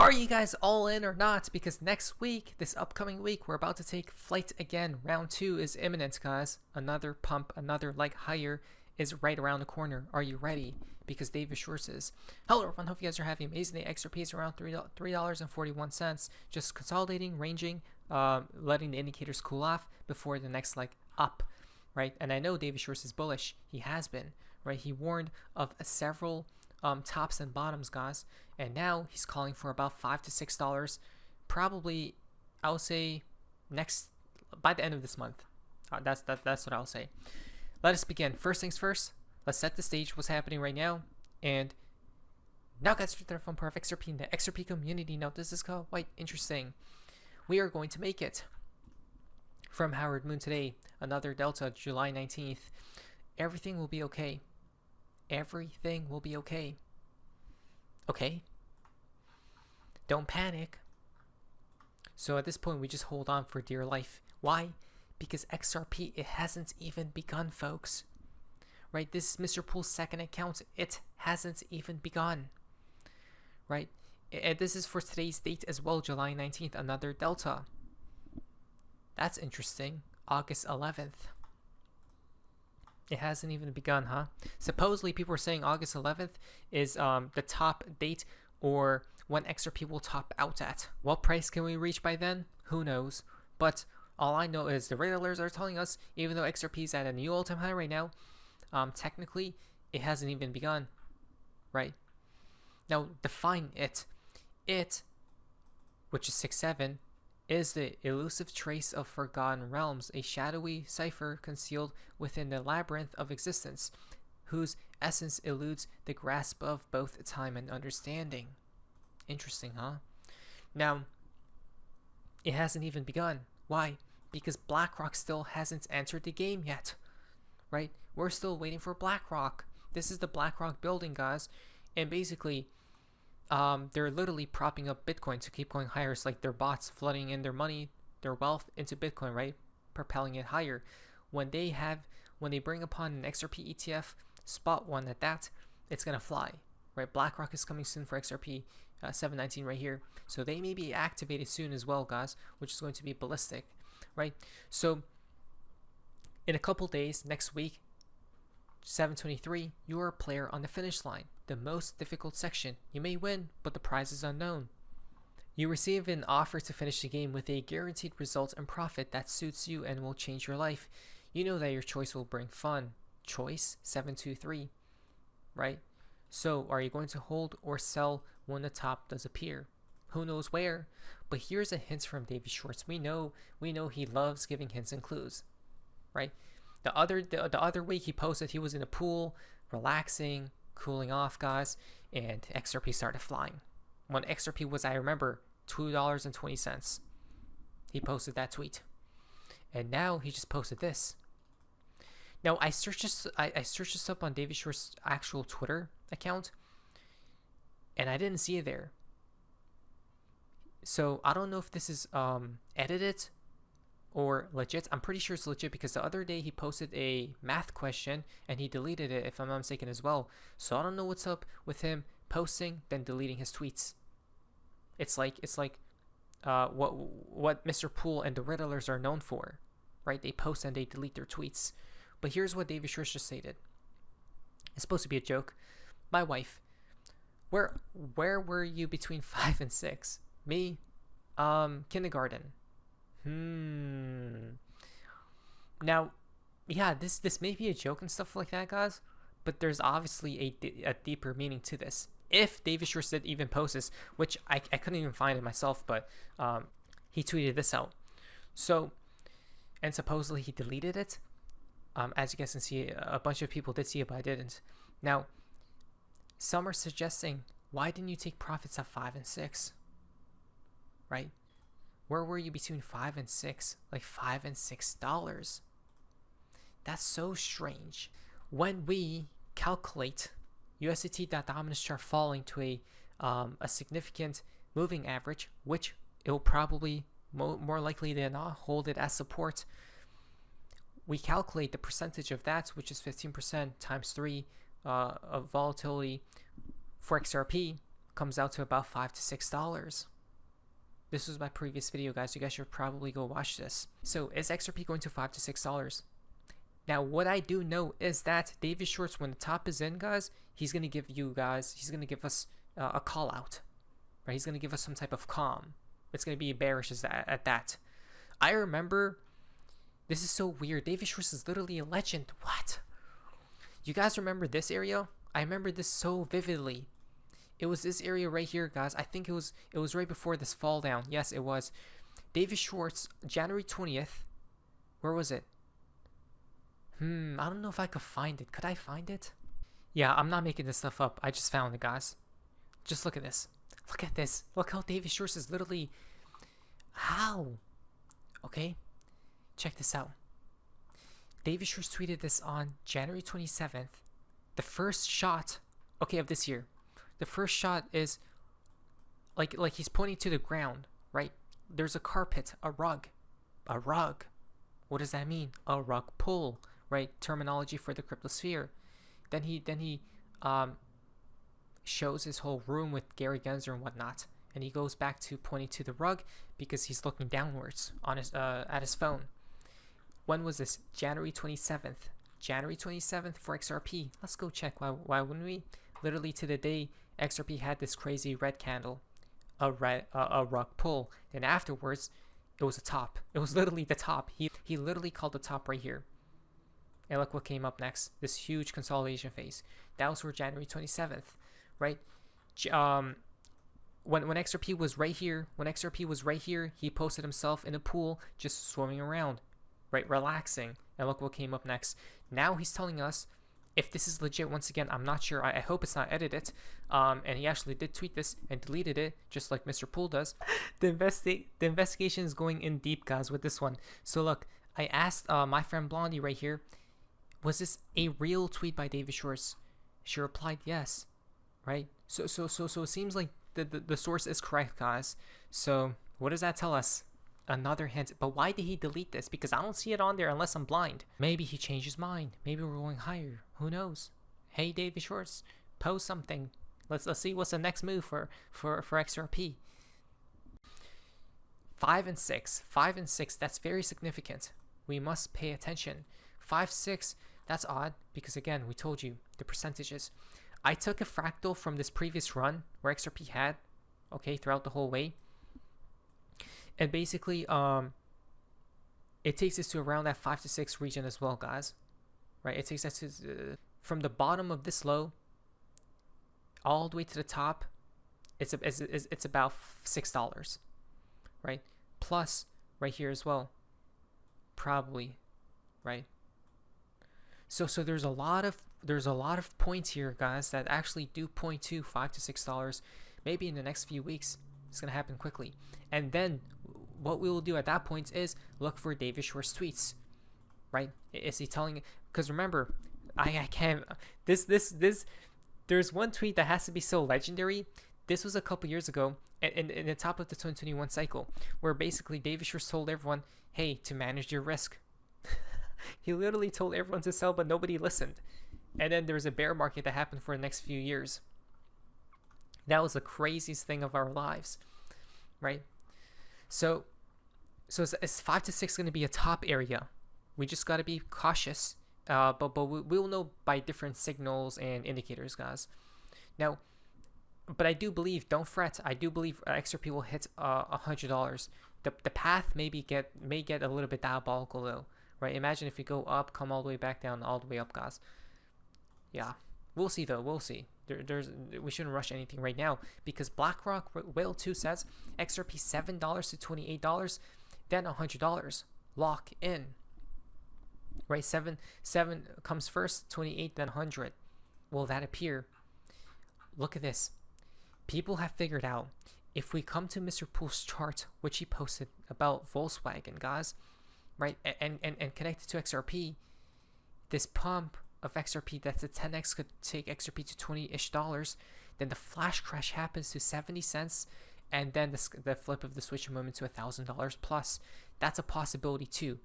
Are you guys all in or not? Because next week, this upcoming week, we're about to take flight again. Round 2 is imminent, guys. Another pump, another leg higher is right around the corner. Are you ready? Because David Schwartz is. Hello everyone, hope you guys are having an amazing day. XRP is around $3.41. Just consolidating, ranging, letting the indicators cool off before the next leg up, right? And I know David Schwartz is bullish. He has been, right? He warned of several tops and bottoms, guys, and now he's calling for about $5 to $6, probably. I'll say by the end of this month. That's what I'll say. Let us begin. First things first, let's set the stage. What's happening right now? And now, guys, from Perfect XRP in the XRP community. Now, this is quite interesting. We are going to make it from Howard Moon today. Another Delta, July 19th. Everything will be okay. Everything will be okay. Okay? Don't panic. So at this point, we just hold on for dear life. Why? Because XRP, it hasn't even begun, folks. Right? This is Mr. Pool's second account. It hasn't even begun. Right? And this is for today's date as well, July 19th, another Delta. That's interesting. August 11th. It hasn't even begun, huh? Supposedly, people are saying August 11th is the top date, or when XRP will top out at. What price can we reach by then? Who knows? But all I know is the rate alerts are telling us, even though XRP is at a new all-time high right now, technically, it hasn't even begun, right? Now, define it. It, which is 6-7, is the elusive trace of forgotten realms, a shadowy cipher concealed within the labyrinth of existence, whose essence eludes the grasp of both time and understanding. Interesting, huh? Now, it hasn't even begun. Why? Because BlackRock still hasn't entered the game yet, right? We're still waiting for BlackRock. This is the BlackRock building, guys, and basically, they're literally propping up Bitcoin to keep going higher. It's like their bots flooding in their money, their wealth into Bitcoin, right? Propelling it higher. When they bring upon an XRP ETF, spot one at that, it's gonna fly, right? BlackRock is coming soon for XRP 719 right here. So they may be activated soon as well, guys, which is going to be ballistic, right? So in a couple days, next week, 723, you are a player on the finish line, the most difficult section. You may win, but the prize is unknown. You receive an offer to finish the game with a guaranteed result and profit that suits you and will change your life. You know that your choice will bring fun. Choice 723, right? So are you going to hold or sell when the top does appear? Who knows where? But here's a hint from David Schwartz. We know he loves giving hints and clues, right? The other week he posted he was in a pool, relaxing, cooling off, guys, and XRP started flying. When XRP was, I remember, $2.20. He posted that tweet. And now he just posted this. Now I searched this up on David Schwartz's actual Twitter account, and I didn't see it there. So I don't know if this is edited or legit. I'm pretty sure it's legit because the other day he posted a math question and he deleted it, if I'm not mistaken, as well. So I don't know what's up with him posting then deleting his tweets. It's like what Mr. Pool and the Riddlers are known for, right? They post and they delete their tweets. But here's what David Schwartz just stated. It's supposed to be a joke. My wife, where were you between 5 and 6? Me, kindergarten. Now, yeah, this may be a joke and stuff like that, guys, but there's obviously a deeper meaning to this. If David Schwartz did even post this, which I couldn't even find it myself, but he tweeted this out. So, and supposedly he deleted it. As you guys can see, a bunch of people did see it, but I didn't. Now, some are suggesting, why didn't you take profits at 5 and 6? Right? Where were you between 5 and 6? Like $5 and $6. That's so strange. When we calculate USDT.dominance chart falling to a significant moving average, which it will probably more likely than not hold it as support, we calculate the percentage of that, which is 15% times 3 of volatility for XRP, comes out to about $5 to $6. This was my previous video, guys. You guys should probably go watch this. So is XRP going to $5 to $6? Now, what I do know is that David Schwartz, when the top is in, guys, he's going to give us a call out, right? He's going to give us some type of calm. It's going to be bearish at that. I remember, this is so weird. David Schwartz is literally a legend. What? You guys remember this area? I remember this so vividly. It was this area right here, guys. I think it was right before this fall down. Yes, it was. David Schwartz, January 20th. Where was it? I don't know if I could find it. Could I find it? Yeah, I'm not making this stuff up. I just found it, guys. Just look at this. Look at this. Look how David Schwartz is literally... How? Okay. Check this out. David Schwartz tweeted this on January 27th. The first shot, okay, of this year. The first shot is like he's pointing to the ground, right? There's a carpet, a rug. A rug. What does that mean? A rug pull, right? Terminology for the cryptosphere. Then he shows his whole room with Gary Gensler and whatnot, and he goes back to pointing to the rug because he's looking downwards on his at his phone. When was this? January 27th. January 27th for XRP. Let's go check. Why wouldn't we? Literally to the day XRP had this crazy red candle, a rug pull. Then afterwards, it was a top. It was literally the top. He literally called the top right here. And look what came up next. This huge consolidation phase. That was for January 27th, right? When XRP was right here, he posted himself in a pool just swimming around, right, relaxing. And look what came up next. Now he's telling us, if this is legit, once again, I'm not sure. I hope it's not edited. And he actually did tweet this and deleted it, just like Mr. Poole does. The investigation is going in deep, guys, with this one. So look, I asked my friend Blondie right here, was this a real tweet by David Schwartz? She replied yes, right? So it seems like the source is correct, guys. So what does that tell us? Another hint. But why did he delete this? Because I don't see it on there unless I'm blind. Maybe he changed his mind. Maybe we're going higher. Who knows? Hey, David Schwartz, post something. Let's see what's the next move for XRP. 5 and 6. 5 and 6. That's very significant. We must pay attention. 5, 6. That's odd because again, we told you the percentages. I took a fractal from this previous run where XRP had, okay, throughout the whole way. And basically, it takes us to around that 5 to 6 region as well, guys. Right? It takes us to from the bottom of this low all the way to the top. It's about $6, right? Plus right here as well, probably, right? So there's a lot of points here, guys, that actually do point to $5 to $6. Maybe in the next few weeks, it's gonna happen quickly. And then what we will do at that point is look for David Schwartz tweets, right? Is he telling? Because remember, I can't. There's one tweet that has to be so legendary. This was a couple years ago, in the top of the 2021 cycle, where basically David Schwartz told everyone, "Hey, to manage your risk." He literally told everyone to sell, but nobody listened. And then there was a bear market that happened for the next few years. That was the craziest thing of our lives, right? So is 5 to 6 going to be a top area? We just got to be cautious. But we'll know by different signals and indicators, guys. Now, but I do believe, don't fret, I do believe XRP will hit $100. The path may get a little bit diabolical though, right? Imagine if we go up, come all the way back down, all the way up, guys. Yeah, we'll see though. We'll see. We shouldn't rush anything right now because BlackRock Whale 2 says XRP $7 to $28, then $100. Lock in. Right, 7 comes first, 28 then 100. Will that appear? Look at this. People have figured out if we come to Mr. Poole's chart, which he posted about Volkswagen, guys, right, and connect it to XRP, this pump of XRP that's a 10x could take XRP to $20-ish. Then the flash crash happens to 70 cents, and then the flip of the switch moment to $1,000 plus. That's a possibility too,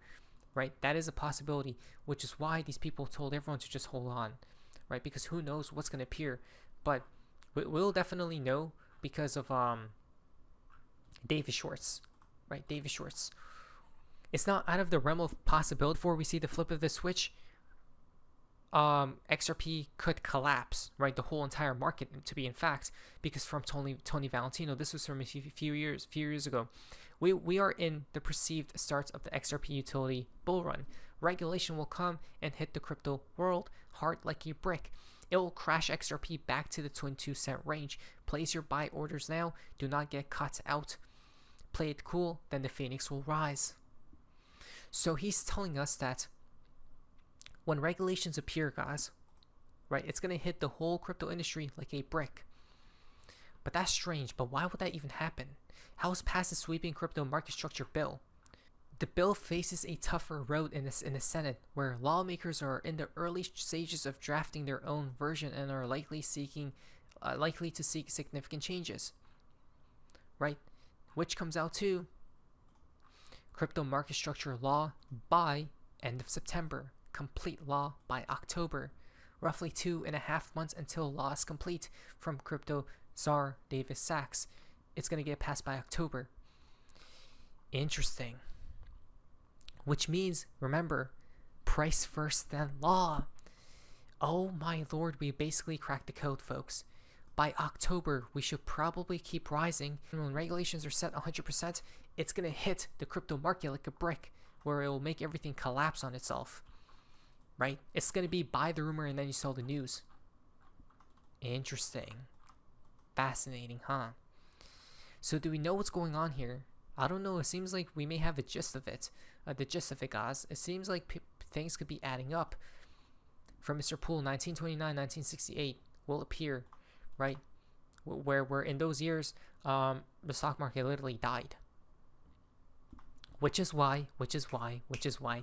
right? That is a possibility, which is why these people told everyone to just hold on, right? Because who knows what's going to appear. But We'll definitely know because of David Schwartz, right? David Schwartz. It's not out of the realm of possibility before we see the flip of the switch. XRP could collapse, right? The whole entire market, to be in fact, because from Tony Valentino, this was from a few years ago. We are in the perceived starts of the XRP utility bull run. Regulation will come and hit the crypto world hard like a brick. It will crash XRP back to the 22-cent range. Place your buy orders now. Do not get caught out. Play it cool, then the phoenix will rise. So he's telling us that when regulations appear, guys, right, it's going to hit the whole crypto industry like a brick. But that's strange. But why would that even happen? House passes sweeping crypto market structure bill. The bill faces a tougher road in the Senate, where lawmakers are in the early stages of drafting their own version and are likely to seek significant changes. Right? Which comes out to crypto market structure law by end of September. Complete law by October. Roughly 2.5 months until law is complete from crypto czar David Sachs. It's going to get passed by October. Interesting. Which means, remember, price first then law. Oh my lord, we basically cracked the code, folks. By October, we should probably keep rising. And when regulations are set 100%, it's going to hit the crypto market like a brick, where it will make everything collapse on itself. Right? It's going to be buy the rumor and then you sell the news. Interesting. Fascinating, huh? So do we know what's going on here? I don't know. It seems like we may have a gist of it. Guys. It seems like things could be adding up. From Mr. Poole, 1929, 1968 will appear, right? Where in those years, the stock market literally died. Which is why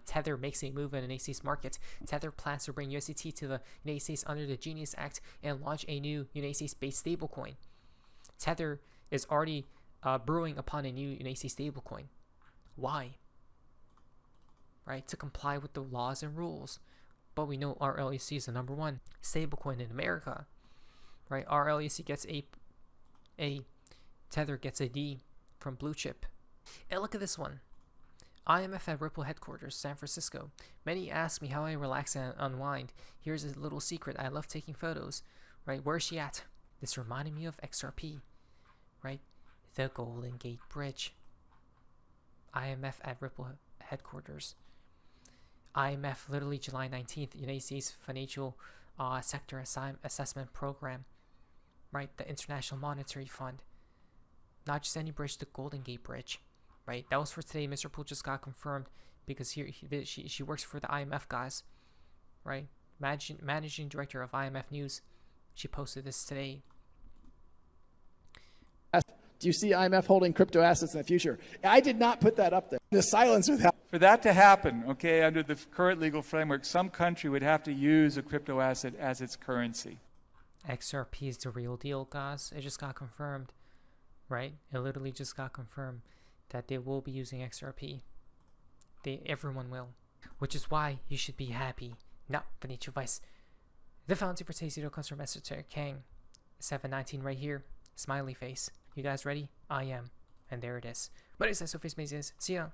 Tether makes a move in the United States market. Tether plans to bring USDT to the United States under the Genius Act and launch a new United States-based stablecoin. Tether is already brewing upon a new United States stablecoin. Why? Right? To comply with the laws and rules. But we know RLUC is the #1 stablecoin in America. Right? RLUC gets A. Tether gets a D from Blue Chip. And look at this one. IMF at Ripple headquarters, San Francisco. Many ask me how I relax and unwind. Here's a little secret. I love taking photos. Right? Where's she at? This reminded me of XRP. Right? The Golden Gate Bridge. IMF at Ripple headquarters. IMF, literally July 19th, United States Financial Sector Assessment Program. Right? The International Monetary Fund. Not just any bridge, the Golden Gate Bridge. Right? That was for today. Mr. Poole just got confirmed because she works for the IMF guys. Right? Managing director of IMF News. She posted this today. Do you see IMF holding crypto assets in the future? I did not put that up there. The silence with that. For that to happen, okay, under the current legal framework, some country would have to use a crypto asset as its currency. XRP is the real deal, guys. It just got confirmed. Right? It literally just got confirmed that they will be using XRP. Everyone will. Which is why you should be happy, not financial advice. The fountain for today's video comes from Mr. Kang. 719 right here. Smiley face. You guys ready? I am. And there it is. But it's so face mazes. See ya.